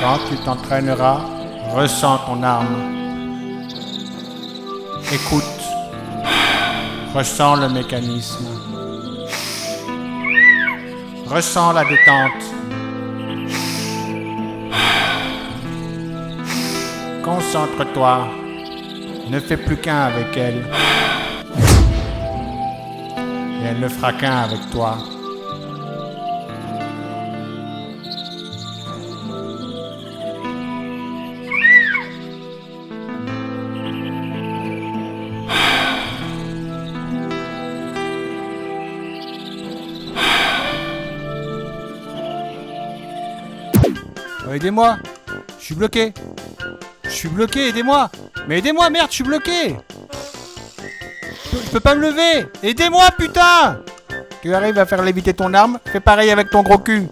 Quand tu t'entraîneras, ressens ton arme. Écoute, ressens le mécanisme. Ressens la détente. Concentre-toi. Ne fais plus qu'un avec elle. Et elle ne fera qu'un avec toi. Aidez-moi. Je suis bloqué. Je suis bloqué, aidez-moi. Mais aidez-moi, merde, je suis bloqué. Je peux pas me lever. Aidez-moi, putain. Tu arrives à faire léviter ton arme? Fais pareil avec ton gros cul.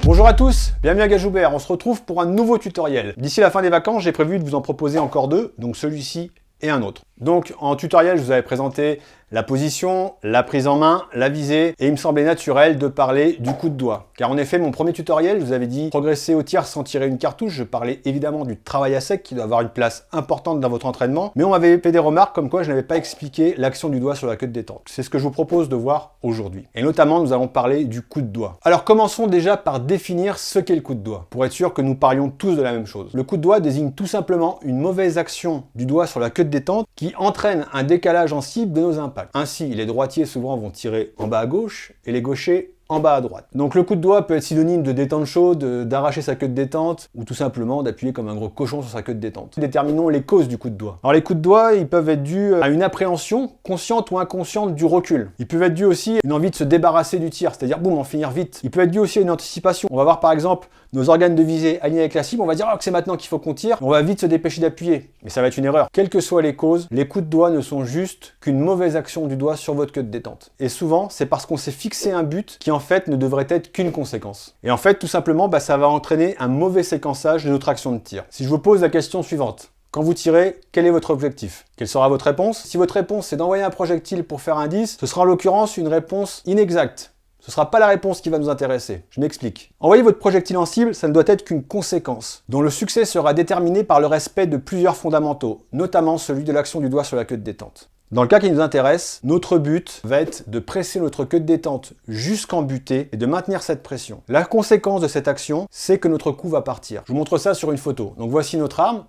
Bonjour à tous, bienvenue à Gajoubert, on se retrouve pour un nouveau tutoriel. D'ici la fin des vacances, j'ai prévu de vous en proposer encore deux, donc celui-ci et un autre. Donc en tutoriel, je vous avais présenté la position, la prise en main, la visée, et il me semblait naturel de parler du coup de doigt. Car en effet, mon premier tutoriel, je vous avais dit progresser au tir sans tirer une cartouche, je parlais évidemment du travail à sec qui doit avoir une place importante dans votre entraînement, mais on m'avait fait des remarques comme quoi je n'avais pas expliqué l'action du doigt sur la queue de détente. C'est ce que je vous propose de voir aujourd'hui. Et notamment, nous allons parler du coup de doigt. Alors commençons déjà par définir ce qu'est le coup de doigt, pour être sûr que nous parlions tous de la même chose. Le coup de doigt désigne tout simplement une mauvaise action du doigt sur la queue de détente qui entraîne un décalage en cible de nos impacts. Ainsi, les droitiers souvent vont tirer en bas à gauche et les gauchers en bas à droite. Donc le coup de doigt peut être synonyme de détente chaude, d'arracher sa queue de détente, ou tout simplement d'appuyer comme un gros cochon sur sa queue de détente. Déterminons les causes du coup de doigt. Alors les coups de doigt, ils peuvent être dus à une appréhension, consciente ou inconsciente, du recul. Ils peuvent être dus aussi à une envie de se débarrasser du tir, c'est-à-dire boum, en finir vite. Ils peuvent être dus aussi à une anticipation. On va voir par exemple nos organes de visée alignés avec la cible, on va dire que c'est maintenant qu'il faut qu'on tire, on va vite se dépêcher d'appuyer. Mais ça va être une erreur. Quelles que soient les causes, les coups de doigt ne sont juste qu'une mauvaise action du doigt sur votre queue de détente. Et souvent, c'est parce qu'on s'est fixé un but qui en fait ne devrait être qu'une conséquence. Et en fait, tout simplement, ça va entraîner un mauvais séquençage de notre action de tir. Si je vous pose la question suivante, quand vous tirez, quel est votre objectif? Quelle sera votre réponse? Si votre réponse c'est d'envoyer un projectile pour faire un 10, ce sera en l'occurrence une réponse inexacte. Ce ne sera pas la réponse qui va nous intéresser. Je m'explique. Envoyer votre projectile en cible, ça ne doit être qu'une conséquence, dont le succès sera déterminé par le respect de plusieurs fondamentaux, notamment celui de l'action du doigt sur la queue de détente. Dans le cas qui nous intéresse, notre but va être de presser notre queue de détente jusqu'en butée et de maintenir cette pression. La conséquence de cette action, c'est que notre coup va partir. Je vous montre ça sur une photo. Donc voici notre arme.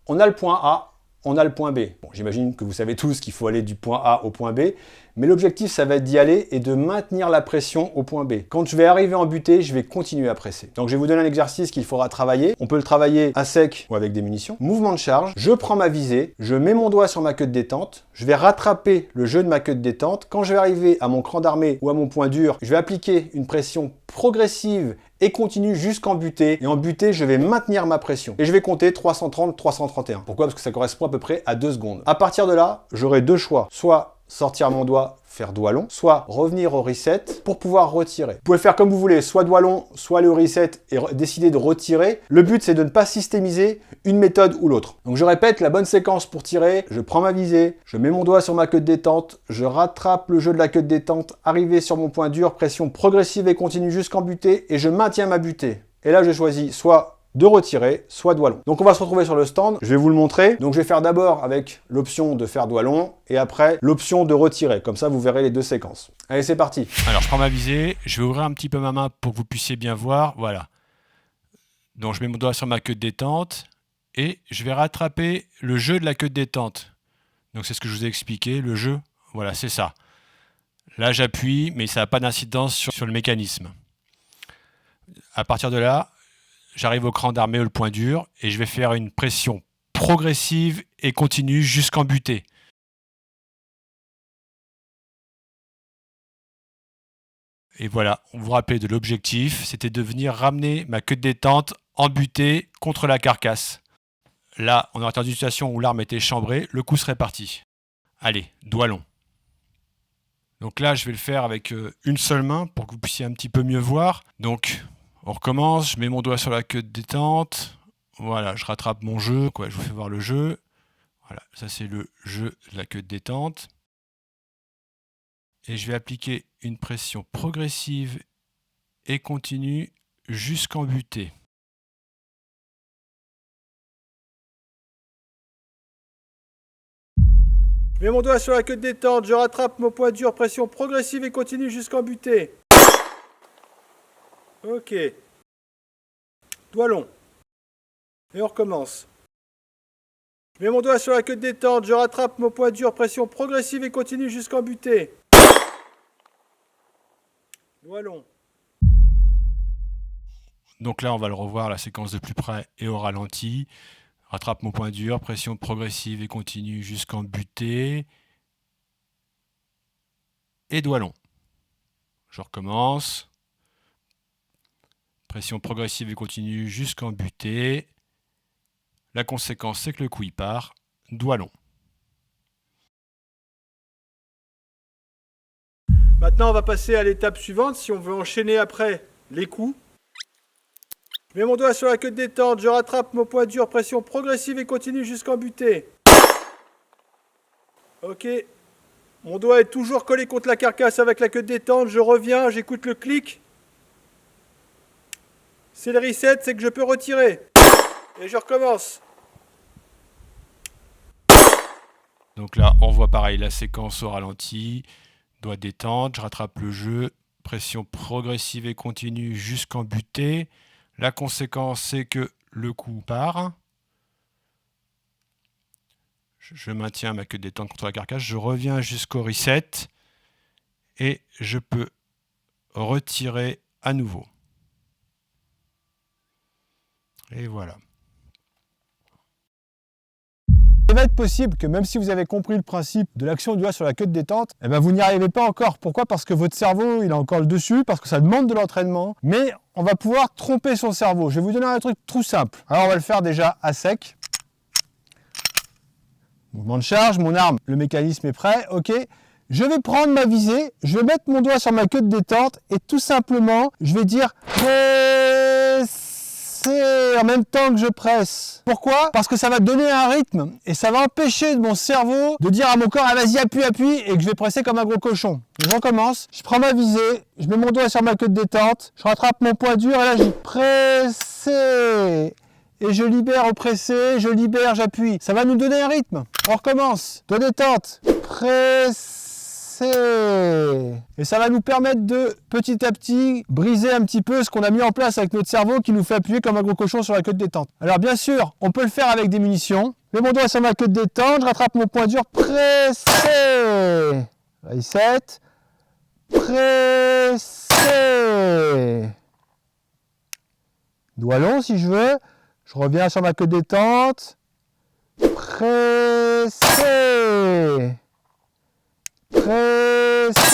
On a le point A, on a le point B. Bon, j'imagine que vous savez tous qu'il faut aller du point A au point B, mais l'objectif, ça va être d'y aller et de maintenir la pression au point B. Quand je vais arriver en butée, je vais continuer à presser. Donc je vais vous donner un exercice qu'il faudra travailler. On peut le travailler à sec ou avec des munitions. Mouvement de charge, je prends ma visée, je mets mon doigt sur ma queue de détente, je vais rattraper le jeu de ma queue de détente. Quand je vais arriver à mon cran d'armée ou à mon point dur, je vais appliquer une pression progressive et continue jusqu'en butée. Et en butée, je vais maintenir ma pression. Et je vais compter 330, 331. Pourquoi? Parce que ça correspond à peu près à 2 secondes. À partir de là, j'aurai deux choix. Soit sortir mon doigt, faire doigt long, soit revenir au reset pour pouvoir retirer. Vous pouvez faire comme vous voulez, soit doigt long, soit le reset et décider de retirer. Le but, c'est de ne pas systémiser une méthode ou l'autre. Donc je répète, la bonne séquence pour tirer, je prends ma visée, je mets mon doigt sur ma queue de détente, je rattrape le jeu de la queue de détente, arrivé sur mon point dur, pression progressive et continue jusqu'en butée, et je maintiens ma butée. Et là, je choisis soit de retirer, soit doigt long. Donc on va se retrouver sur le stand, je vais vous le montrer. Donc je vais faire d'abord avec l'option de faire doigt long et après l'option de retirer. Comme ça vous verrez les deux séquences. Allez, c'est parti. Alors je prends ma visée, je vais ouvrir un petit peu ma main pour que vous puissiez bien voir. Voilà. Donc je mets mon doigt sur ma queue de détente et je vais rattraper le jeu de la queue de détente. Donc c'est ce que je vous ai expliqué, le jeu. Voilà, c'est ça. Là j'appuie, mais ça n'a pas d'incidence sur le mécanisme. À partir de là, j'arrive au cran d'armée ou le point dur et je vais faire une pression progressive et continue jusqu'en butée. Et voilà, on vous rappelle de l'objectif, c'était de venir ramener ma queue de détente en butée contre la carcasse. Là, on aurait attendu une situation où l'arme était chambrée, le coup serait parti. Allez, doigt long. Donc là, je vais le faire avec une seule main pour que vous puissiez un petit peu mieux voir. Donc, on recommence, je mets mon doigt sur la queue de détente. Voilà, je rattrape mon jeu. Je vous fais voir le jeu. Voilà, ça c'est le jeu de la queue de détente. Et je vais appliquer une pression progressive et continue jusqu'en butée. Je mets mon doigt sur la queue de détente, je rattrape mon point dur, pression progressive et continue jusqu'en butée. Ok. Doigt long. Et on recommence. Je mets mon doigt sur la queue de détente, je rattrape mon point dur, pression progressive et continue jusqu'en butée. Doigt long. Donc là, on va le revoir, la séquence de plus près et au ralenti. Rattrape mon point dur, pression progressive et continue jusqu'en butée. Et doigt long. Je recommence. Pression progressive et continue jusqu'en butée. La conséquence, c'est que le coup il part. Doigt long. Maintenant, on va passer à l'étape suivante, si on veut enchaîner après les coups. Je mets mon doigt sur la queue de détente, je rattrape mon point dur, pression progressive et continue jusqu'en butée. Ok. Mon doigt est toujours collé contre la carcasse avec la queue de détente, je reviens, j'écoute le clic. C'est le reset, c'est que je peux retirer. Et je recommence. Donc là, on voit pareil la séquence au ralenti. Doigt détente, je rattrape le jeu. Pression progressive et continue jusqu'en butée. La conséquence, c'est que le coup part. Je maintiens ma queue de détente contre la carcasse. Je reviens jusqu'au reset. Et je peux retirer à nouveau. Et voilà. Il va être possible que même si vous avez compris le principe de l'action du doigt sur la queue de détente, eh ben vous n'y arrivez pas encore. Pourquoi? Parce que votre cerveau, il a encore le dessus, parce que ça demande de l'entraînement. Mais on va pouvoir tromper son cerveau. Je vais vous donner un truc tout simple. Alors on va le faire déjà à sec. Mouvement de charge, mon arme, le mécanisme est prêt, ok. Je vais prendre ma visée, je vais mettre mon doigt sur ma queue de détente et tout simplement, je vais dire en même temps que je presse. Pourquoi? Parce que ça va donner un rythme et ça va empêcher mon cerveau de dire à mon corps, ah, vas-y, appuie, et que je vais presser comme un gros cochon. Je recommence, je prends ma visée, je mets mon doigt sur ma queue de détente, je rattrape mon point dur et là je presse. Et je libère au pressé, je libère, j'appuie. Ça va nous donner un rythme. On recommence. De détente. Pressé. Et ça va nous permettre de, petit à petit, briser un petit peu ce qu'on a mis en place avec notre cerveau qui nous fait appuyer comme un gros cochon sur la queue de détente. Alors bien sûr, on peut le faire avec des munitions. Je mets mon doigt sur ma queue de détente, je rattrape mon point dur. Pressé. Reset. Pressé. Doigt long si je veux. Je reviens sur ma queue de détente. Pressé. Pressé.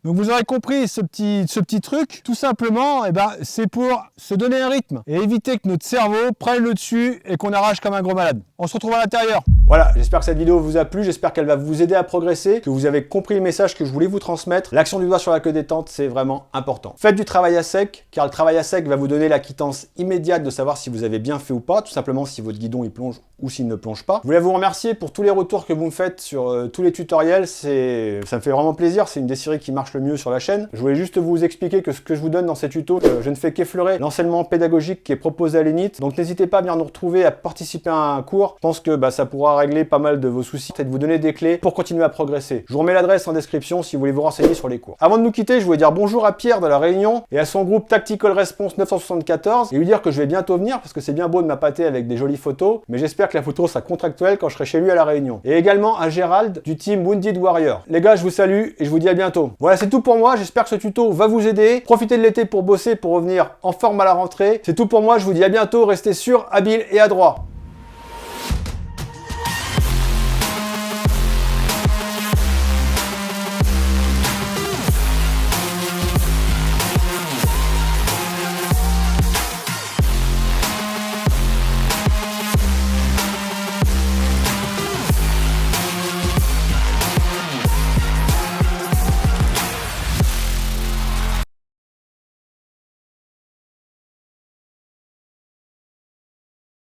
Donc vous aurez compris ce petit truc, tout simplement, c'est pour se donner un rythme et éviter que notre cerveau prenne le dessus et qu'on arrache comme un gros malade. On se retrouve à l'intérieur. Voilà, j'espère que cette vidéo vous a plu, j'espère qu'elle va vous aider à progresser, que vous avez compris le message que je voulais vous transmettre. L'action du doigt sur la queue détente, c'est vraiment important. Faites du travail à sec, car le travail à sec va vous donner la quittance immédiate de savoir si vous avez bien fait ou pas, tout simplement si votre guidon il plonge ou s'il ne plonge pas. Je voulais vous remercier pour tous les retours que vous me faites sur tous les tutoriels, ça me fait vraiment plaisir, c'est une des séries qui marche le mieux sur la chaîne. Je voulais juste vous expliquer que ce que je vous donne dans ces tutos, je ne fais qu'effleurer l'enseignement pédagogique qui est proposé à l'ENIT, donc n'hésitez pas à venir nous retrouver, à participer à un cours. Je pense que ça pourra régler pas mal de vos soucis et de vous donner des clés pour continuer à progresser. Je vous remets l'adresse en description si vous voulez vous renseigner sur les cours. Avant de nous quitter, je voulais dire bonjour à Pierre de la Réunion et à son groupe Tactical Response 974 et lui dire que je vais bientôt venir parce que c'est bien beau de m'appâter avec des jolies photos, mais j'espère que la photo sera contractuelle quand je serai chez lui à la Réunion. Et également à Gérald du team Wounded Warrior. Les gars, je vous salue et je vous dis à bientôt. Voilà, c'est tout pour moi. J'espère que ce tuto va vous aider. Profitez de l'été pour bosser, pour revenir en forme à la rentrée. C'est tout pour moi. Je vous dis à bientôt. Restez sûrs, habiles et adroits.